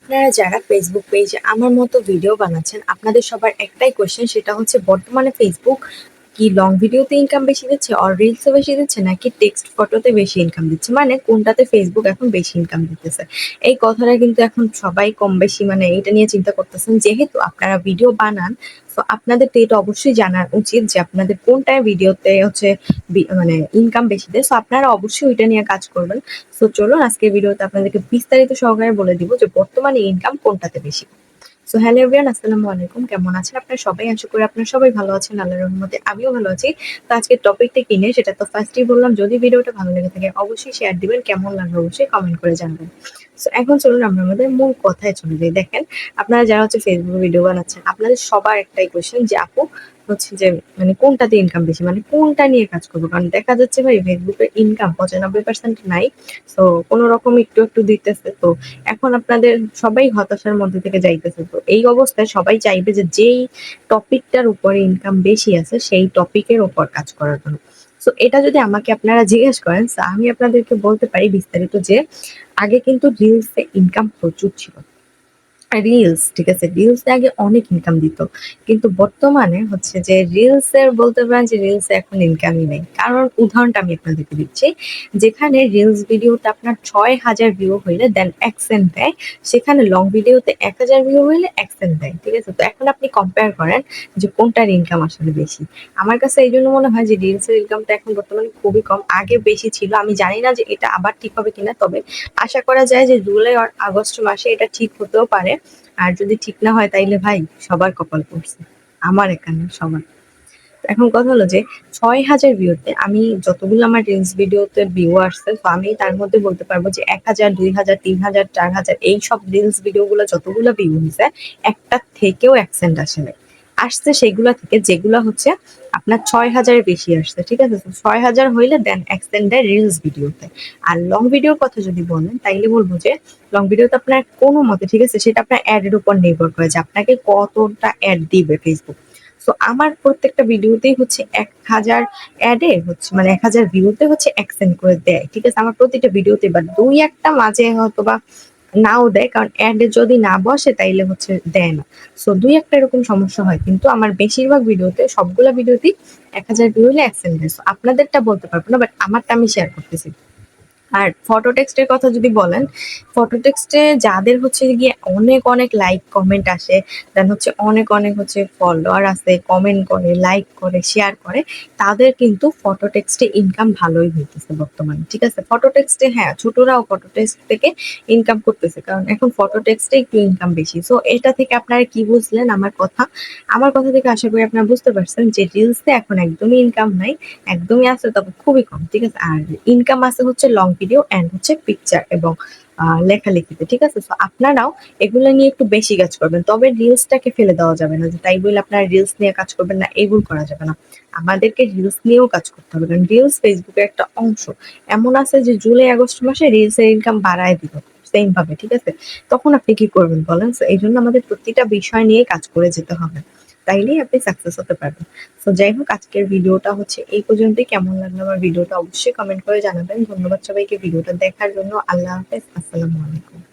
আপনারা যারা ফেসবুক পেজে আমার মতো ভিডিও বানাচ্ছেন, আপনাদের সবার একটাই কোয়েশ্চেন, সেটা হচ্ছে বর্তমানে ফেসবুক কি লং ভিডিওতে ইনকাম বেশি দিচ্ছে আর রিলসে বেশি দিচ্ছে নাকি টেক্সট ফটোতে বেশি ইনকাম দিচ্ছে, মানে কোনটাতে ফেসবুক এখন বেশি ইনকাম দিতেছে। এই কথাটা কিন্তু এখন সবাই কম বেশি মানে এটা নিয়ে চিন্তা করতেছেন, যেহেতু আপনারা ভিডিও বানান। তো আপনাদের তো এটা অবশ্যই জানা উচিত যে আপনাদের কোনটায় ভিডিওতে হচ্ছে মানে ইনকাম বেশি দেয়। তো আপনারা অবশ্যই ওইটা নিয়ে কাজ করবেন। সো চলুন আজকের ভিডিওতে আপনাদেরকে বিস্তারিত সহকারে বলে দিব যে বর্তমানে ইনকাম কোনটাতে বেশি। সো হ্যালো এভরিওয়ান, আসসালামু আলাইকুম। কেমন আছেন আপনারা সবাই? আশা করি আপনারা সবাই ভালো আছেন, আল্লাহর রহমতে আমিও ভালো আছি। তো আজকের টপিকটা কি নিয়ে সেটা তো ফার্স্টেই বললাম, যদি ভিডিওটা ভালো লেগে থাকে অবশ্যই শেয়ার দিবেন, কেমন লাগবে অবশ্যই কমেন্ট করে জানাবেন। সো এখন চলুন আমরা আমাদের মূল কথায় চলে যাই। দেখেন, আপনারা যারা হচ্ছে ফেসবুক ভিডিও বানাচ্ছেন, আপনাদের সবার একটাই কোয়েশ্চেন যে আপু হচ্ছে যে মানে কোনটাতে ইনকাম বেশি, মানে কোনটা নিয়ে কাজ করবো। কারণ দেখা যাচ্ছে ভাই ফেসবুকের ইনকাম 95% নাই। তো কোনো রকম একটু একটু দিতেছে। তো এখন আপনাদের সবাই হতাশার মধ্যে থেকে যাইতেছে। তো এই অবস্থায় সবাই চাইবে যে যেই টপিকটার উপরে ইনকাম বেশি আছে সেই টপিকের উপর কাজ করার জন্য। সো এটা যদি আমাকে আপনারা জিজ্ঞেস করেন, তো আমি আপনাদেরকে বলতে পারি বিস্তারিত যে আগে কিন্তু রিলসে ইনকাম প্রচুর ছিল। রিলস, ঠিক আছে? রিলসে আগে অনেক ইনকাম দিত। কিন্তু বর্তমানে হচ্ছে যে রিলসের বলতে পারেন যে রিলসে এখন ইনকামই নেই। কারণ উদাহরণটা আমি আপনাদেরকে দিচ্ছি। যেখানে রিলস ভিডিওতে আপনার ৬,০০০ ভিউ হইলে দেন ১ সেন্ট দেয়, সেখানে লং ভিডিওতে ১,০০০ ভিউ হইলে ১ সেন্ট দেয়। ঠিক আছে? তো এখন আপনি কম্পেয়ার করেন যে কোনটার ইনকাম আসলে বেশি। আমার কাছে এইজন্য মনে হয় যে রিলসের ইনকামটা এখন বর্তমানে খুবই কম। আগে বেশি ছিল। আমি জানি না যে এটা আবার ঠিক হবে কিনা। তবে আশা করা যায় যে জুলাই আর আগস্ট মাসে এটা ঠিক হতেও পারে। আর যদি ঠিক না হয় তাইলে ভাই সবার কপাল পড়ছে, আমার একা না, সবার। এখন কথা হলো যে ৬,০০০ ভিউতে আমি যতগুলো আমার রিলস ভিডিওতে ভিউ আসছে, তো আমি তার মধ্যে বলতে পারবো যে ১,০০০, ২,০০০, ৩,০০০, ৪,০০০ এই সব রিলস ভিডিওগুলো যতগুলো ভিউ হয়েছে, একটা থেকেও ১ সেন্ট আসে নাই। আসছে সেগুলা থেকে যেগুলা হচ্ছে আপনার ৬,০০০ এর বেশি আসছে। ঠিক আছে? তো ৬,০০০ হইলে দেন ১ সেন্ট দেয় রিলস ভিডিওতে। আর লং ভিডিওর কথা যদি বলেন তাইলে বলবো যে লং ভিডিওতে আপনার কোনো মতে, ঠিক আছে, সেটা আপনার অ্যাড এর উপর নির্ভর করে যে আপনাকে কতটা অ্যাড দিবে ফেসবুক। সো আমার প্রত্যেকটা ভিডিওতেই হচ্ছে ১,০০০ অ্যাডে হচ্ছে মানে ১,০০০ ভিউতে হচ্ছে ১ সেন্ট করে দেয়। ঠিক আছে? আমার প্রতিটা ভিডিওতে। বাট ২-১ টা মাঝে হয়তোবা নাও দেয়। কারণ অ্যাড যদি না বসে তাইলে হচ্ছে দেয় না। সো ২-১ টা এরকম সমস্যা হয়। কিন্তু আমার বেশিরভাগ ভিডিওতে সবগুলা ভিডিওতেই ১,০০০ ভিউ হলে ১ সেন্ট দেয়। সো আপনাদেরটা বলতে পারবো না। বাট আমারটা আমি শেয়ার করতেছি। আর ফটো টেক্সটের কথা যদি বলেন, ফটো টেক্সটে যাদের হচ্ছে গিয়ে অনেক অনেক লাইক কমেন্ট আসে, দেন হচ্ছে অনেক অনেক হচ্ছে ফলোয়ার আছে, কমেন্ট করে, লাইক করে, শেয়ার করে, তাদের কিন্তু ফটো টেক্সটে ইনকাম ভালোই হইতেছে বর্তমানে। ঠিক আছে? ফটো টেক্সটে হ্যাঁ, ছোটরাও ফটো টেক্সট থেকে ইনকাম করতেছে। কারণ এখন ফটো টেক্সটে একটু ইনকাম বেশি। সো এটা থেকে আপনারা কি বুঝলেন আমার কথা? আমার কথা থেকে আশা করি আপনারা বুঝতে পারছেন যে রিলসে এখন একদমই ইনকাম নাই। একদমই আছে, তবে খুবই কম। ঠিক আছে? আর ইনকাম আছে হচ্ছে লং ভিডিও অ্যান্ড হচ্ছে পিকচার এবং লেখালেখিতে। ঠিক আছে? সো আপনারাও এগুলো নিয়ে একটু বেশি কাজ করবেন। তবে রিলসটাকে ফেলে দেওয়া যাবে না। যে তাই বলে আপনারা রিলস নিয়ে কাজ করবেন না, এই ভুল করা যাবে না। আমাদেরকে রিলস নিয়েও কাজ করতে হবে। কারণ রিলস ফেসবুকের একটা অংশ। এমন আছে যে জুলাই আগস্ট মাসে রিলসের ইনকাম বাড়ায় দিল সেম ভাবে। ঠিক আছে? তখন আপনি কি করবেন বলেন? সো এইজন্য আমাদের প্রতিটা বিষয় নিয়ে কাজ করে যেতে হবে। তাইলেই আপনি সাকসেস হতে পারবেন। তো যাই হোক, আজকের ভিডিওটা হচ্ছে এই পর্যন্তই। কেমন লাগলো আমার ভিডিওটা অবশ্যই কমেন্ট করে জানাবেন। ধন্যবাদ সবাইকে ভিডিওটা দেখার জন্য। আল্লাহ হাফেজ, আসসালামু আলাইকুম।